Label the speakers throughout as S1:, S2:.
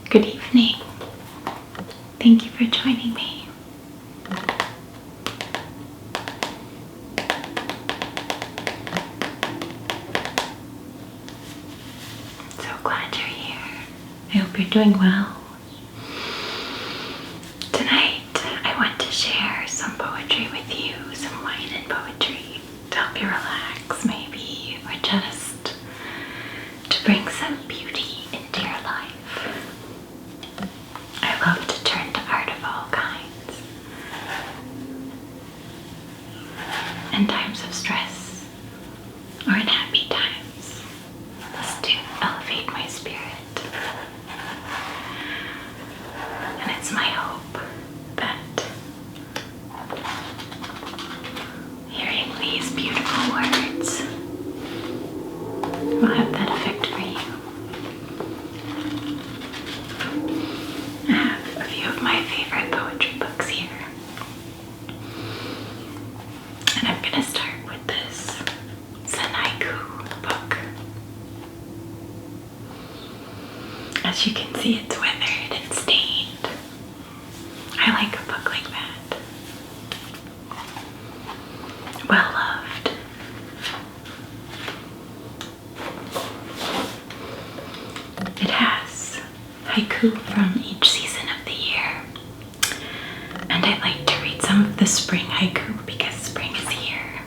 S1: Good evening. Thank you for joining me. So glad you're here. I hope you're doing well. Tonight, I want to share some poetry with you, some wine and poetry to help you relax maybe, or just to bring some beauty into your life. I love to turn to art of all kinds. In times of stress or in happy times, just to elevate my spirit. And it's my hope that hearing these beautiful words will have that effect for you. I have a few of my favorite poetry books here. And I'm going to start with this Zen Haiku book. As you can see, it's weathered and stained. I like a book like that. Well loved. It has haiku from each season of the year. And I like to read some of the spring haiku because spring is here.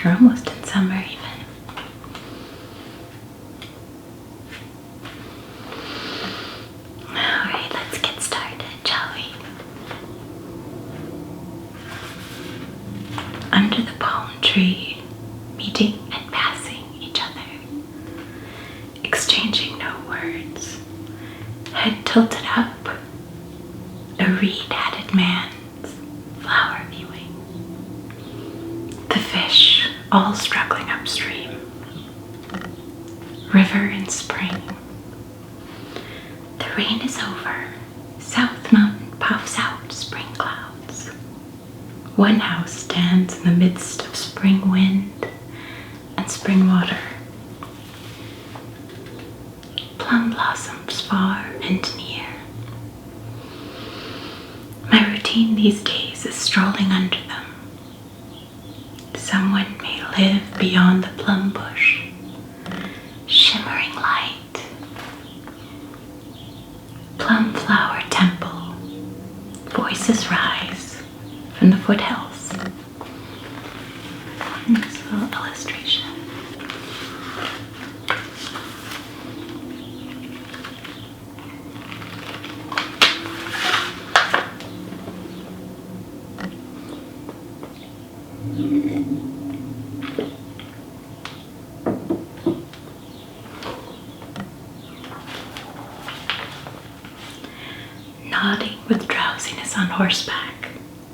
S1: We're almost in summer even. Alright, let's get started, shall we? Under the palm tree, meeting and passing each other, exchanging no words, head tilted up, a reed-hatted man's flower viewing. The fish all struggling upstream, river in spring. The rain is over, South Mountain puffs out spring clouds. One house stands in the midst of spring wind and spring water. Plum blossoms far and near. My routine these days is strolling under them. Someone may live beyond the plum bush, shimmering light. Plum flower temple, voices rise from the foothills. This little illustration. Nodding with drowsiness on horseback,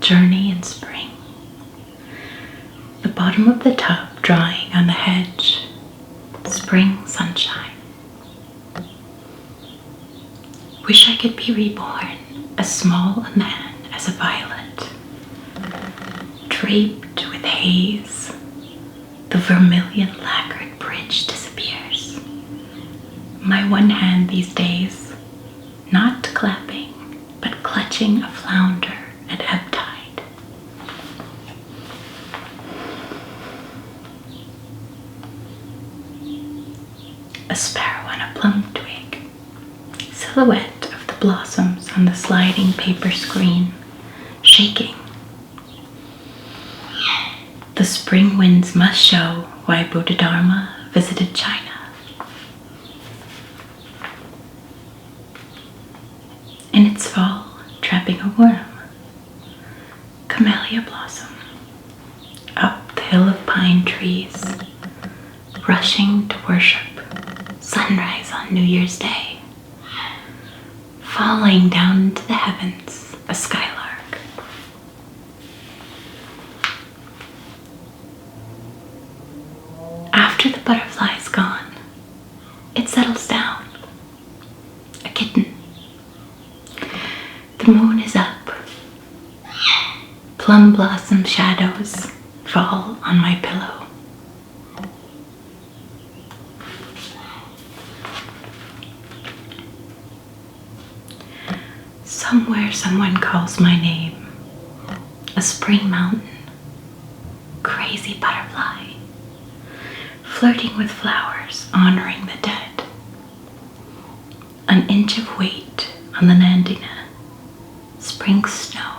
S1: journey in spring. The bottom of the tub drying on the hedge, spring sunshine. Wish I could be reborn, as small a man as a violet. Draped with haze, the vermilion lacquered bridge disappears. My one hand these days, not clapping, but clutching a flounder at ebb tide. A sparrow on a plum twig, silhouette of the blossoms on the sliding paper screen, shaking. The spring winds must show why Bodhidharma visited China. In its fall, trapping a worm. Camellia blossom. Up the hill of pine trees, rushing to worship. Sunrise on New Year's Day. Falling down into the heavens, a skylark. After the butterfly is gone, it settles down. A kitten. The moon is up. Plum blossom shadows fall on my pillow. Somewhere someone calls my name. A spring mountain. Crazy butterfly. Flirting with flowers, honoring the dead. An inch of weight on the Nandina. Spring snow.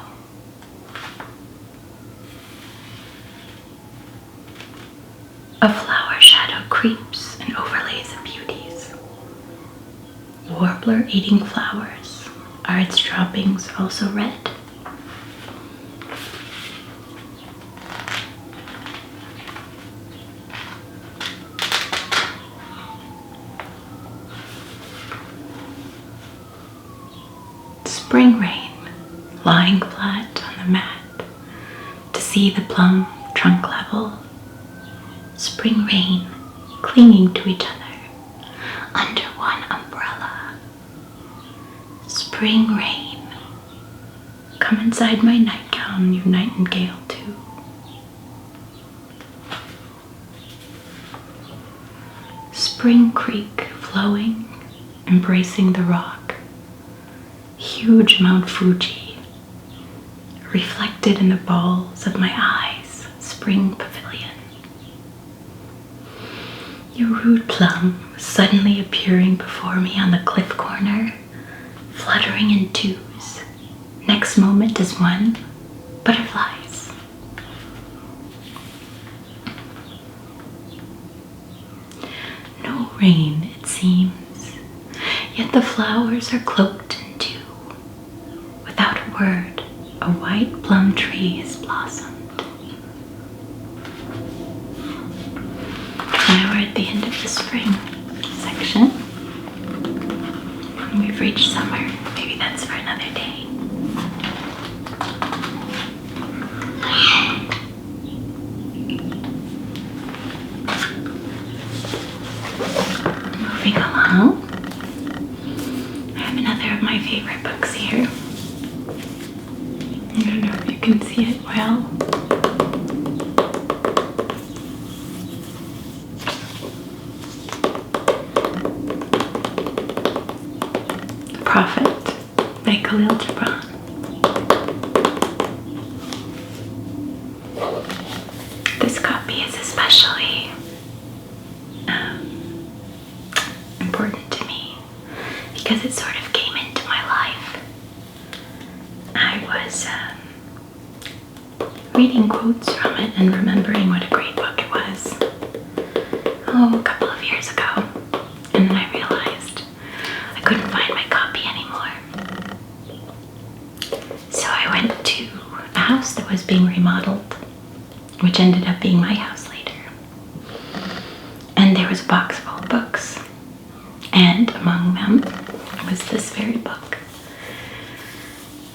S1: A flower shadow creeps and overlays the beauties. Warbler eating flowers. Are its droppings also red? Spring rain, lying flat on the mat to see the plum trunk level. Spring rain, clinging to each other under one umbrella. Spring rain, come inside my nightgown, you nightingale too. Spring creek flowing, embracing the rock. Huge Mount Fuji, reflected in the balls of my eyes, spring pavilion. Your rude plum suddenly appearing before me on the cliff corner, fluttering in twos. Next moment is one, butterflies. No rain, it seems, yet the flowers are cloaked in dew. Without a word, a white plum tree has blossomed. Now we're at the end of the spring section. We've reached summer. Maybe that's for another day. Moving along. I have another of my favorite books here. I don't know if you can see it well. The Prophet by Kahlil Gibran. This copy is especially important to me because it sort of came into my life. I was reading quotes from it and remembering what a great book it was. A couple of years ago. And then I realized I couldn't find my copy anymore. So I went to a house that was being remodeled, which ended up being my house later. And there was a box full of books. And among them was this very book.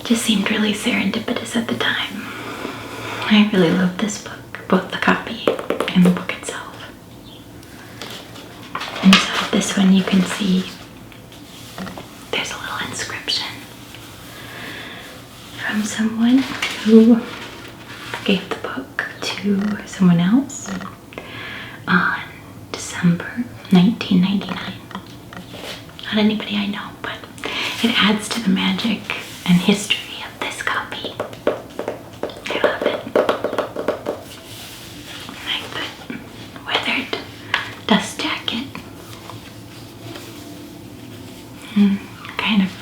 S1: Just seemed really serendipitous at the time. I really loved this book, both the copy and the book itself. And so this one you can see there's a little inscription from someone who gave the book to someone else on December 1999. Not anybody I know, but it adds to the magic and history of this copy. I love it. Like the weathered dust jacket. Kind of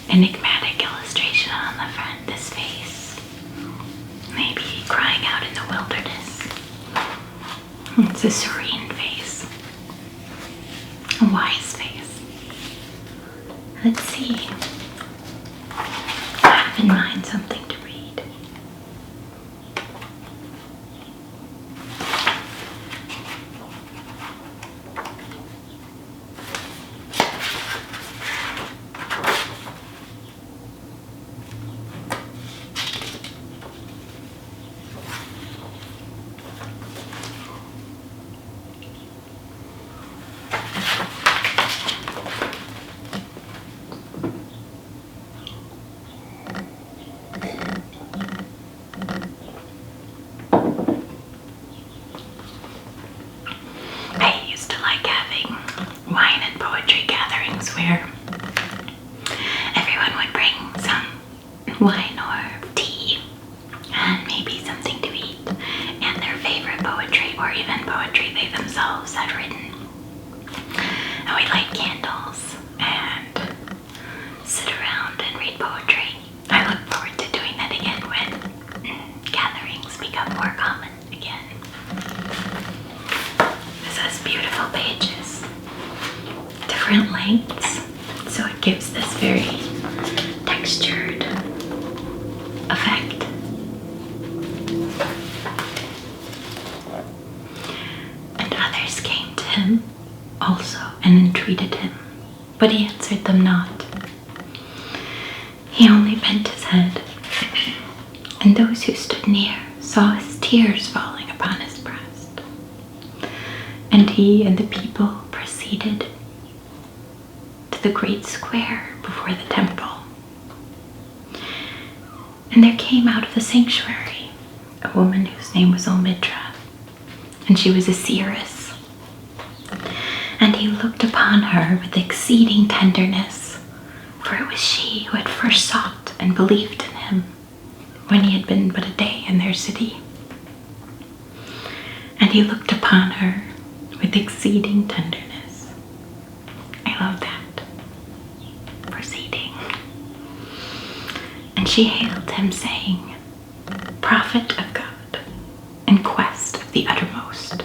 S1: enigmatic illustration on the front. This face. Maybe crying out in the wilderness. It's a serene face. A wise face. Let's see. I have in mind something to read. themselves had written. And we light candles and sit around and read poetry. I look forward to doing that again when gatherings become more common again. This has beautiful pages, different lengths, so it gives this very textured effect. And others came to him also and entreated him, but he answered them not. He only bent his head, and those who stood near saw his tears falling upon his breast. And he and the people proceeded to the great square before the temple. And there came out of the sanctuary a woman whose name was Omidra, and she was a seeress. And he looked upon her with exceeding tenderness, for it was she who had first sought and believed in him when he had been but a day in their city. And he looked upon her with exceeding tenderness. I love that. Proceeding. And she hailed him, saying, Prophet of God, in quest of the uttermost,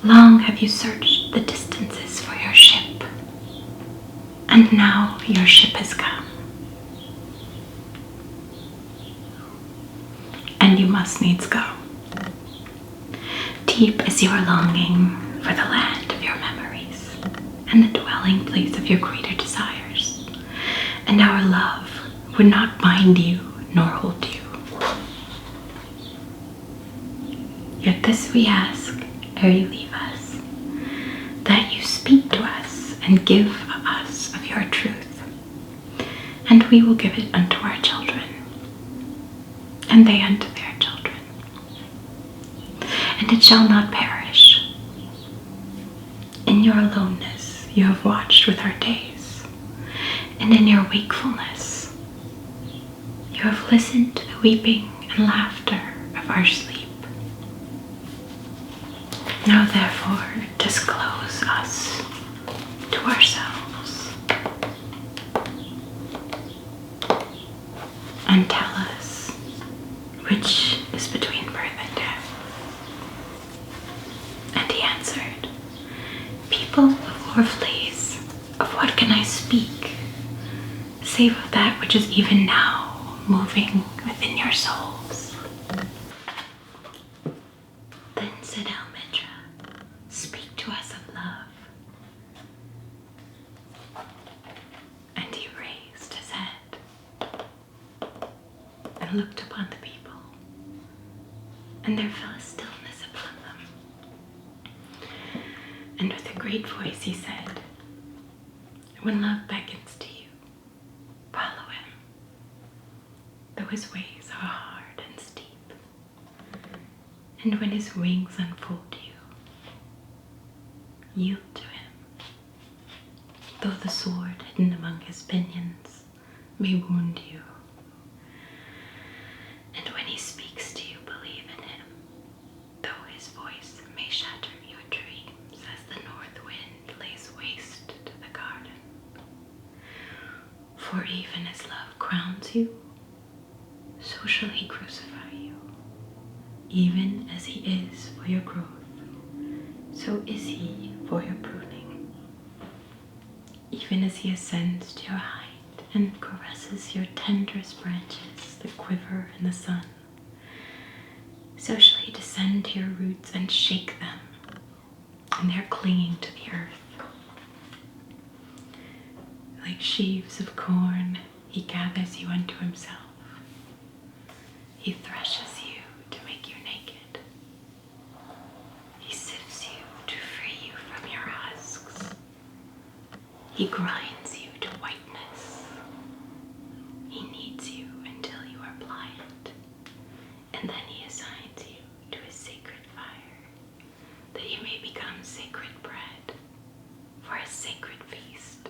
S1: long have you searched the distances for your ship, and now your ship has come. And you must needs go. Deep is your longing for the land of your memories, and the dwelling place of your greater desires, and our love would not bind you nor hold you. Yet this we ask ere you leave us, that you speak to us and give us of your truth, and we will give it unto our children, and they unto their children, and it shall not perish. In your aloneness you have watched with our days, and in your wakefulness you have listened to the weeping and laughter of our sleep. Now therefore disclose us to ourselves, and tell us which is between birth and death. And he answered, People of Orphles, of what can I speak, save of that which is even now moving within your souls? Then said Almidra, Speak to us of love. And he raised his head and looked upon the people, and there fell a stillness upon them. And with a great voice he said, When love beckons to you, follow him, though his ways are hard and steep. And when his wings unfold you, yield to him, though the sword hidden among his pinions may wound you. And when he speaks to you, believe in him, though his voice may shatter your dreams as the north wind lays waste to the garden. For even as love crowns you, so shall he crucify you. Even as he is for your growth, so is he for your pruning. Even as he ascends to your height and caresses your tenderest branches that quiver in the sun, so shall he descend to your roots and shake them, and they are clinging to the earth. Like sheaves of corn, he gathers you unto himself. He threshes you to make you naked. He sifts you to free you from your husks. He grinds you to whiteness. He kneads you until you are pliant, and then he assigns you to his sacred fire, that you may become sacred bread for his sacred feast.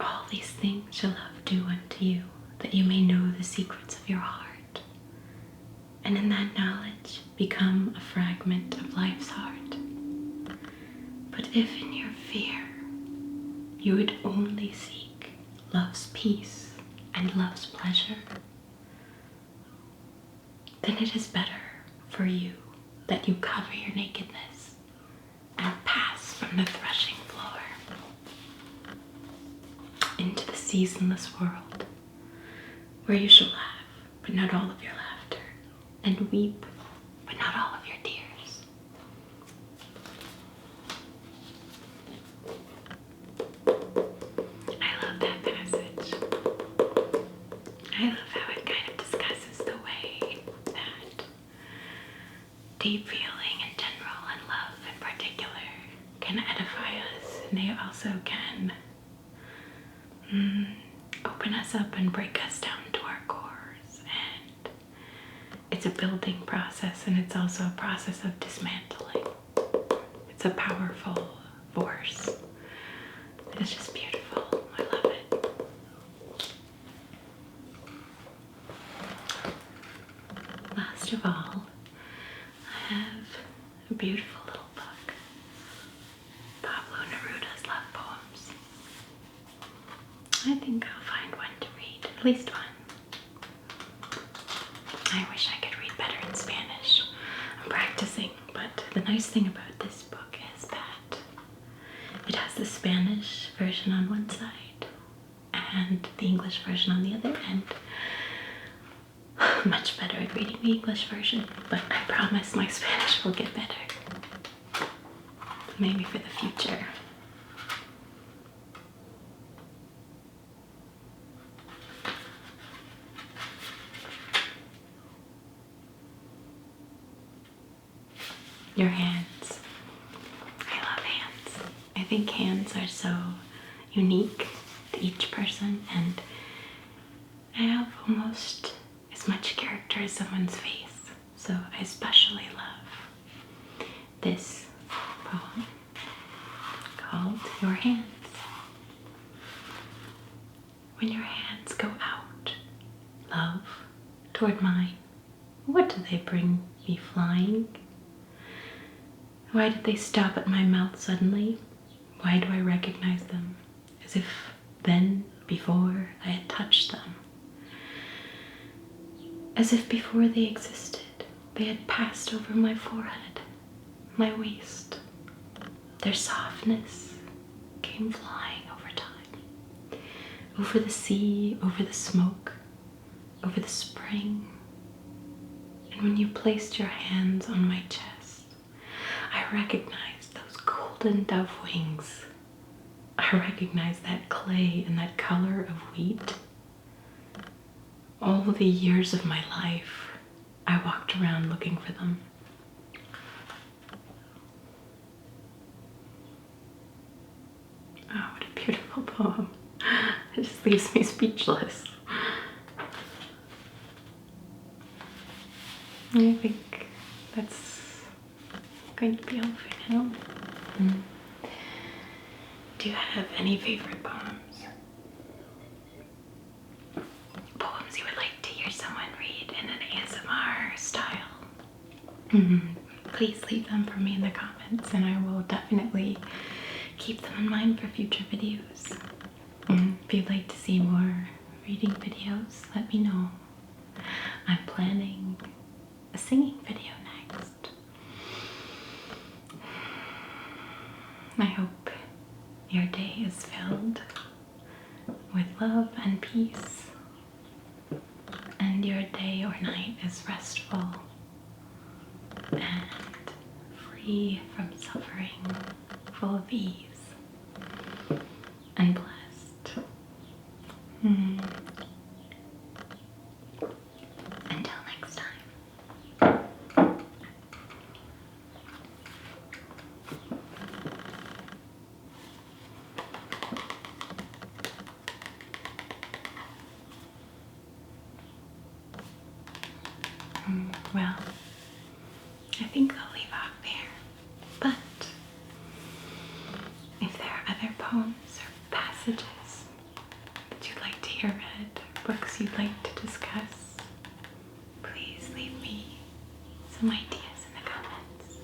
S1: All these things shall love do unto you, that you may know the secrets of your heart, and in that knowledge become a fragment of life's heart. But if in your fear you would only seek love's peace and love's pleasure, then it is better for you that you cover your nakedness and pass from the threshing floor into the seasonless world, where you shall laugh, but not all of your laughter, and weep, but not all of your tears. I love that passage. I love how it kind of discusses the way that deep feeling in general and love in particular can edify us, and they also can open us up and break us down to our cores. And it's a building process, and it's also a process of dismantling. It's a powerful force. It's just beautiful. I love it. Last of all, I have a beautiful little book, Pablo Neruda's love poems. I think I'll find one to read, at least one. I wish I could read better in Spanish. I'm practicing, but the nice thing about this book is that it has the Spanish version on one side and the English version on the other, and I'm much better at reading the English version, but I promise my Spanish will get better. Maybe for the future. Your hands. I love hands. I think hands are so unique to each person, and I have almost as much character as someone's face. So I especially love this poem called Your Hands. When your hands go out, love, toward mine, what do they bring me flying? Why did they stop at my mouth suddenly? Why do I recognize them? As if then, before, I had touched them. As if before they existed, they had passed over my forehead, my waist. Their softness came flying over time. Over the sea, over the smoke, over the spring. And when you placed your hands on my chest, I recognized those golden dove wings. I recognized that clay and that color of wheat. All the years of my life, I walked around looking for them. Oh, what a beautiful poem. It just leaves me speechless. I think that's going to be all for now. Do you have any favorite poems? Poems you would like to hear someone read in an ASMR style? Please leave them for me in the comments, and I will definitely keep them in mind for future videos. If you'd like to see more reading videos, let me know. I'm planning a singing video next. I hope your day is filled with love and peace, and your day or night is restful and free from suffering, full of ease and blessed. Until next time. Well, I think I'll leave off there, but if there are other poems or passages that you'd like to hear read, books you'd like to discuss, please leave me some ideas in the comments.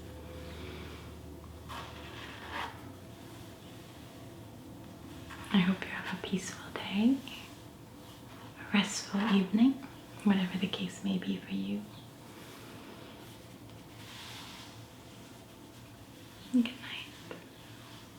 S1: I hope you have a peaceful day, a restful evening, whatever the case may be for you.